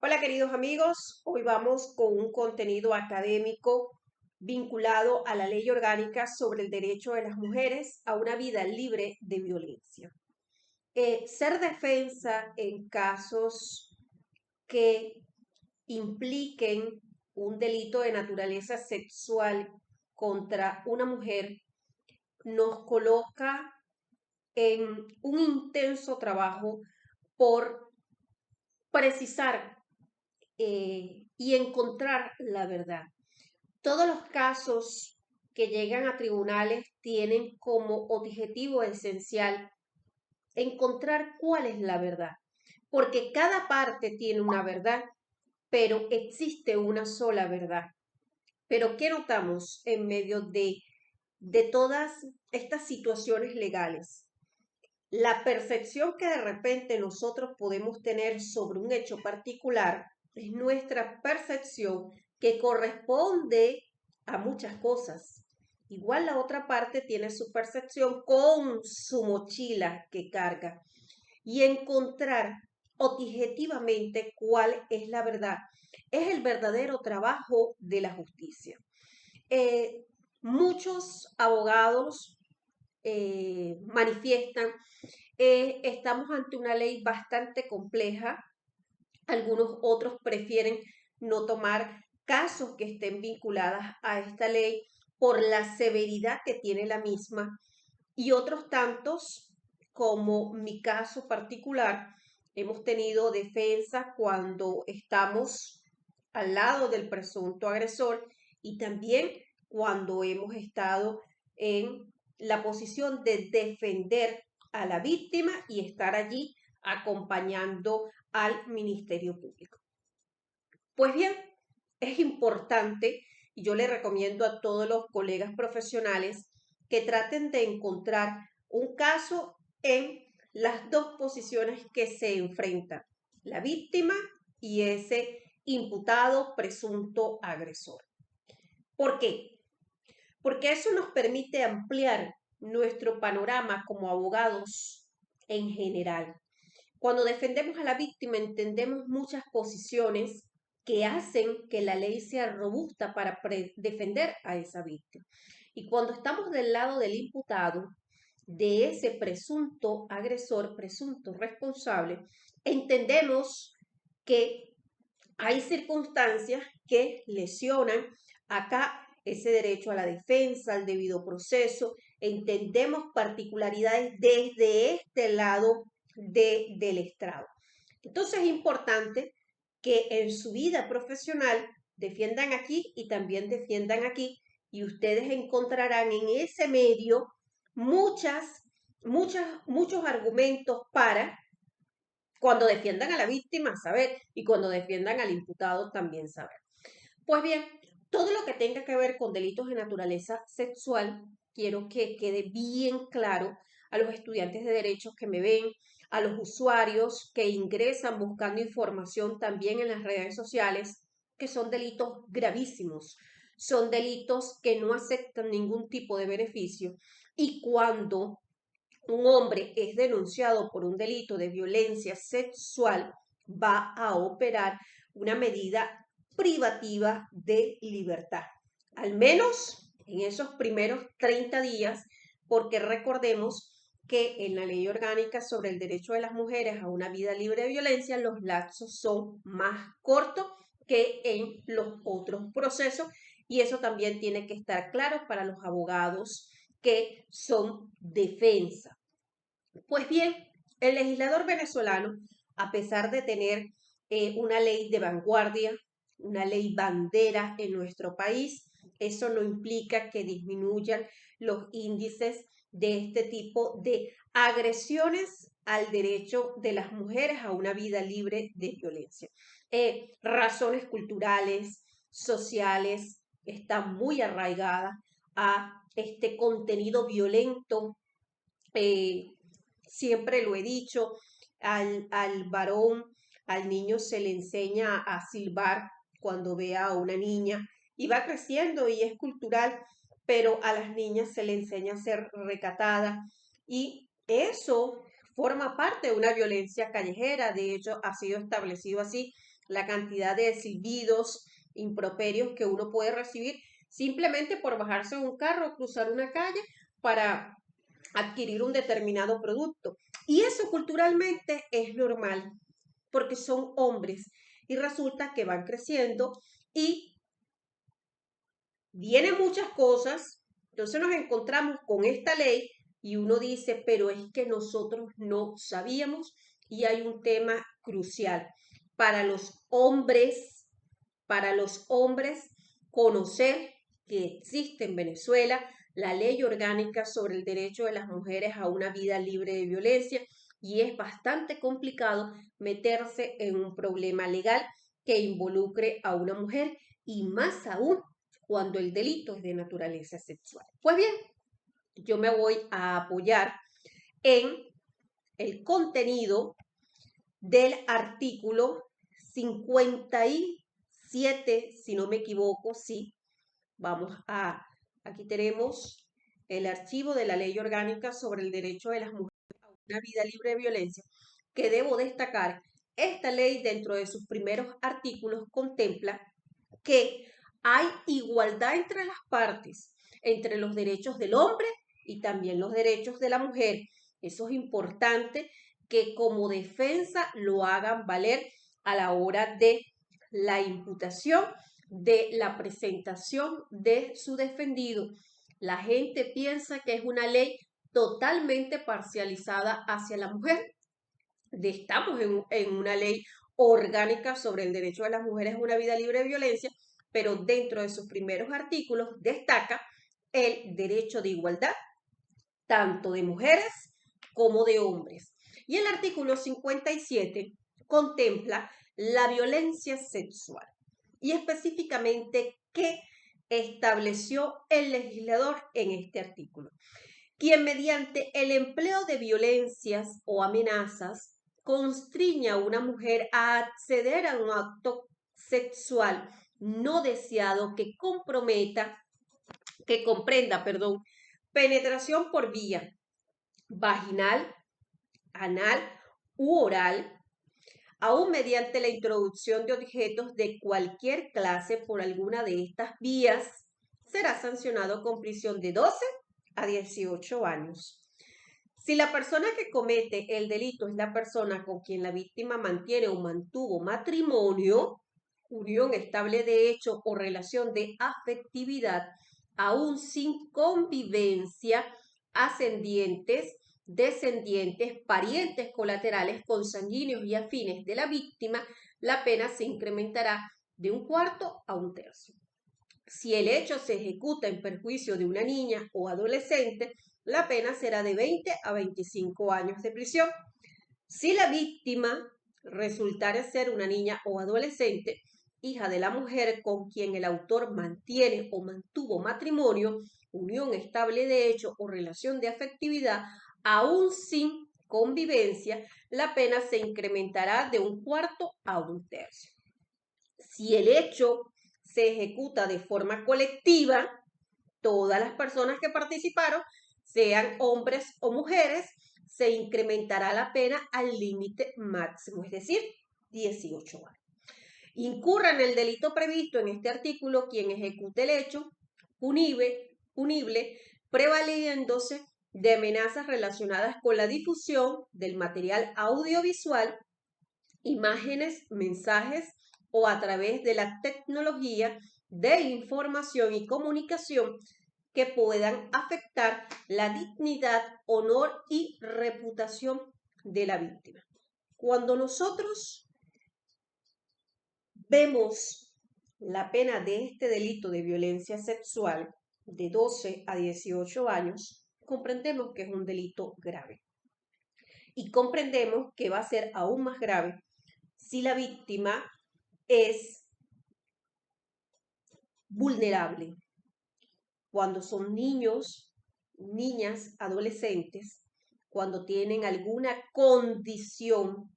Hola queridos amigos, hoy vamos con un contenido académico vinculado a la Ley Orgánica sobre el derecho de las mujeres a una vida libre de violencia. Ser defensa en casos que impliquen un delito de naturaleza sexual contra una mujer nos coloca en un intenso trabajo por precisar y encontrar la verdad. Todos los casos que llegan a tribunales tienen como objetivo esencial encontrar cuál es la verdad, porque cada parte tiene una verdad, pero existe una sola verdad. Pero ¿qué notamos en medio de todas estas situaciones legales? La percepción que de repente nosotros podemos tener sobre un hecho particular es nuestra percepción que corresponde a muchas cosas. Igual la otra parte tiene su percepción con su mochila que carga y encontrar objetivamente cuál es la verdad es el verdadero trabajo de la justicia. Eh, Muchos abogados manifiestan estamos ante una ley bastante compleja. Algunos otros prefieren no tomar casos que estén vinculados a esta ley por la severidad que tiene la misma. Y otros tantos, como mi caso particular, hemos tenido defensa cuando estamos al lado del presunto agresor y también cuando hemos estado en la posición de defender a la víctima y estar allí acompañando al Ministerio Público. Pues bien, es importante y yo le recomiendo a todos los colegas profesionales que traten de encontrar un caso en las dos posiciones que se enfrentan, la víctima y ese imputado presunto agresor. ¿Por qué? Porque eso nos permite ampliar nuestro panorama como abogados en general. Cuando defendemos a la víctima entendemos muchas posiciones que hacen que la ley sea robusta para defender a esa víctima. Y cuando estamos del lado del imputado, de ese presunto agresor, presunto responsable, entendemos que hay circunstancias que lesionan acá ese derecho a la defensa, al debido proceso. Entendemos particularidades desde este lado del estrado. Entonces es importante que en su vida profesional defiendan aquí y también defiendan aquí y ustedes encontrarán en ese medio muchos argumentos para cuando defiendan a la víctima saber y cuando defiendan al imputado también saber. Pues bien, todo lo que tenga que ver con delitos de naturaleza sexual, quiero que quede bien claro a los estudiantes de derechos que me ven, a los usuarios que ingresan buscando información también en las redes sociales, que son delitos gravísimos, son delitos que no aceptan ningún tipo de beneficio y cuando un hombre es denunciado por un delito de violencia sexual, va a operar una medida privativa de libertad, al menos en esos primeros 30 días, porque recordemos que en la ley orgánica sobre el derecho de las mujeres a una vida libre de violencia, los lapsos son más cortos que en los otros procesos y eso también tiene que estar claro para los abogados que son defensa. Pues bien, el legislador venezolano, a pesar de tener una ley de vanguardia, una ley bandera en nuestro país, eso no implica que disminuyan los índices de este tipo de agresiones al derecho de las mujeres a una vida libre de violencia. Razones culturales, sociales, están muy arraigadas a este contenido violento. eh, Siempre lo he dicho, al varón, al niño se le enseña a silbar cuando vea a una niña y va creciendo y es cultural, pero a las niñas se le enseña a ser recatada y eso forma parte de una violencia callejera, de hecho ha sido establecido así la cantidad de silbidos, improperios que uno puede recibir simplemente por bajarse de un carro o cruzar una calle para adquirir un determinado producto. Y eso culturalmente es normal, porque son hombres y resulta que van creciendo y vienen muchas cosas, entonces nos encontramos con esta ley y uno dice, pero es que nosotros no sabíamos y hay un tema crucial para los hombres conocer que existe en Venezuela la ley orgánica sobre el derecho de las mujeres a una vida libre de violencia y es bastante complicado meterse en un problema legal que involucre a una mujer y más aún cuando el delito es de naturaleza sexual. Pues bien, yo me voy a apoyar en el contenido del artículo 57, si no me equivoco, sí. Aquí tenemos el archivo de la Ley Orgánica sobre el Derecho de las Mujeres a una vida libre de violencia, que debo destacar, esta ley dentro de sus primeros artículos contempla que hay igualdad entre las partes, entre los derechos del hombre y también los derechos de la mujer. Eso es importante que como defensa lo hagan valer a la hora de la imputación, de la presentación de su defendido. La gente piensa que es una ley totalmente parcializada hacia la mujer. Estamos en una ley orgánica sobre el derecho de las mujeres a una vida libre de violencia, pero dentro de sus primeros artículos destaca el derecho de igualdad, tanto de mujeres como de hombres. Y el artículo 57 contempla la violencia sexual y específicamente qué estableció el legislador en este artículo. Quien mediante el empleo de violencias o amenazas constriña a una mujer a acceder a un acto sexual no deseado que comprenda, penetración por vía vaginal, anal u oral, aún mediante la introducción de objetos de cualquier clase por alguna de estas vías, será sancionado con prisión de 12 a 18 años. Si la persona que comete el delito es la persona con quien la víctima mantiene o mantuvo matrimonio, unión estable de hecho o relación de afectividad, aún sin convivencia, ascendientes, descendientes, parientes colaterales, consanguíneos y afines de la víctima, la pena se incrementará de 1/4 a 1/3. Si el hecho se ejecuta en perjuicio de una niña o adolescente, la pena será de 20 a 25 años de prisión. Si la víctima resultara ser una niña o adolescente, hija de la mujer con quien el autor mantiene o mantuvo matrimonio, unión estable de hecho o relación de afectividad, aún sin convivencia, la pena se incrementará de 1/4 a 1/3. Si el hecho se ejecuta de forma colectiva, todas las personas que participaron, sean hombres o mujeres, se incrementará la pena al límite máximo, es decir, 18 años. Incurra en el delito previsto en este artículo quien ejecute el hecho punible prevaliéndose de amenazas relacionadas con la difusión del material audiovisual, imágenes, mensajes o a través de la tecnología de información y comunicación que puedan afectar la dignidad, honor y reputación de la víctima. Cuando nosotros vemos la pena de este delito de violencia sexual de 12 a 18 años, comprendemos que es un delito grave. Y comprendemos que va a ser aún más grave si la víctima es vulnerable. Cuando son niños, niñas, adolescentes, cuando tienen alguna condición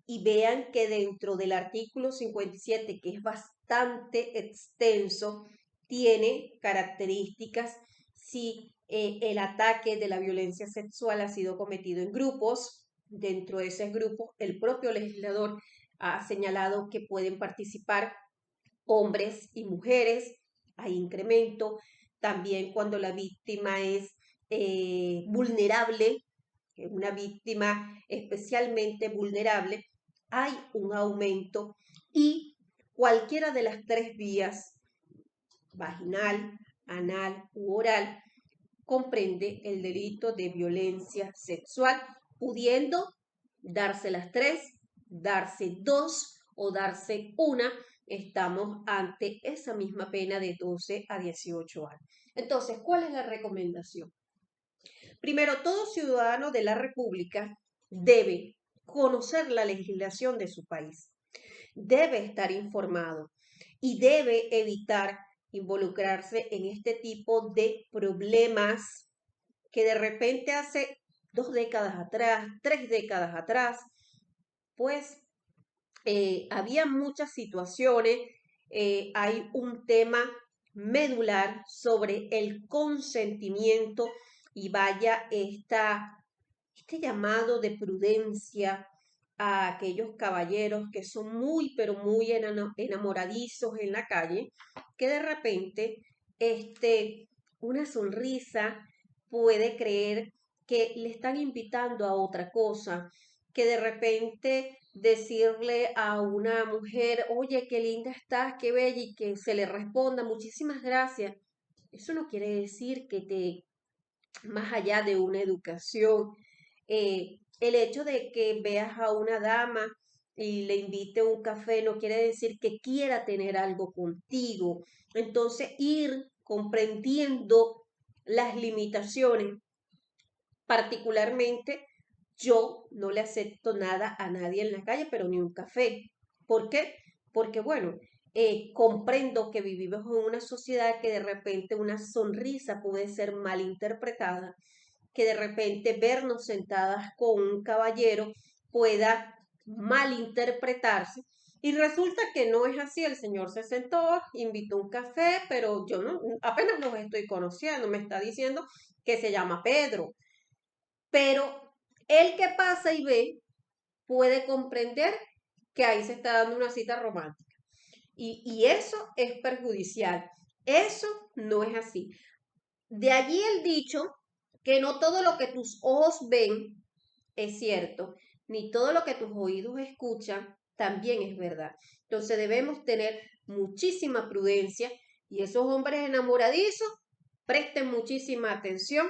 y vean que dentro del artículo 57, que es bastante extenso, tiene características si el ataque de la violencia sexual ha sido cometido en grupos, dentro de esos grupos el propio legislador ha señalado que pueden participar hombres y mujeres, hay incremento. También cuando la víctima es vulnerable, una víctima especialmente vulnerable, hay un aumento y cualquiera de las tres vías, vaginal, anal u oral, comprende el delito de violencia sexual, pudiendo darse las tres, darse dos o darse una. Estamos ante esa misma pena de 12 a 18 años. Entonces, ¿cuál es la recomendación? Primero, todo ciudadano de la República debe conocer la legislación de su país, debe estar informado y debe evitar involucrarse en este tipo de problemas que de repente hace 2 décadas atrás, 3 décadas atrás, pues había muchas situaciones, hay un tema medular sobre el consentimiento y vaya este llamado de prudencia a aquellos caballeros que son muy, pero muy enamoradizos en la calle, que de repente una sonrisa puede creer que le están invitando a otra cosa, que de repente decirle a una mujer, oye, qué linda estás, qué bella, y que se le responda, muchísimas gracias. Eso no quiere decir que más allá de una educación, el hecho de que veas a una dama y le invite un café no quiere decir que quiera tener algo contigo. Entonces, ir comprendiendo las limitaciones. Particularmente, yo no le acepto nada a nadie en la calle, pero ni un café. ¿Por qué? Porque, bueno, comprendo que vivimos en una sociedad que de repente una sonrisa puede ser malinterpretada, que de repente vernos sentadas con un caballero pueda malinterpretarse. Y resulta que no es así, el señor se sentó, invitó un café, pero yo no, apenas los estoy conociendo, me está diciendo que se llama Pedro, pero el que pasa y ve puede comprender que ahí se está dando una cita romántica. Y eso es perjudicial. Eso no es así. De allí el dicho que no todo lo que tus ojos ven es cierto, ni todo lo que tus oídos escuchan también es verdad. Entonces debemos tener muchísima prudencia y esos hombres enamoradizos presten muchísima atención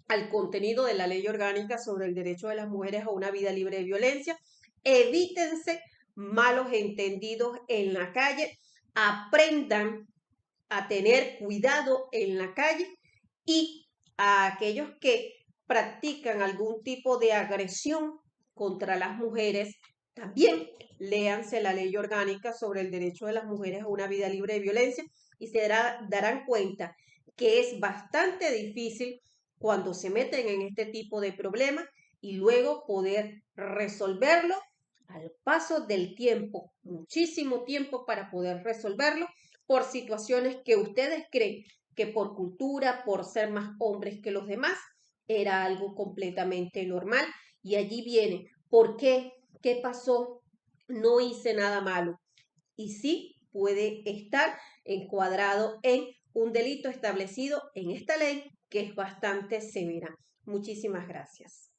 al contenido de la ley orgánica sobre el derecho de las mujeres a una vida libre de violencia. Evítense malos entendidos en la calle, aprendan a tener cuidado en la calle y a aquellos que practican algún tipo de agresión contra las mujeres, también léanse la ley orgánica sobre el derecho de las mujeres a una vida libre de violencia y se darán cuenta que es bastante difícil cuando se meten en este tipo de problemas y luego poder resolverlo al paso del tiempo, muchísimo tiempo para poder resolverlo por situaciones que ustedes creen que por cultura, por ser más hombres que los demás, era algo completamente normal. Y allí viene, ¿por qué? ¿Qué pasó? No hice nada malo. Y sí puede estar encuadrado en un delito establecido en esta ley que es bastante severa. Muchísimas gracias.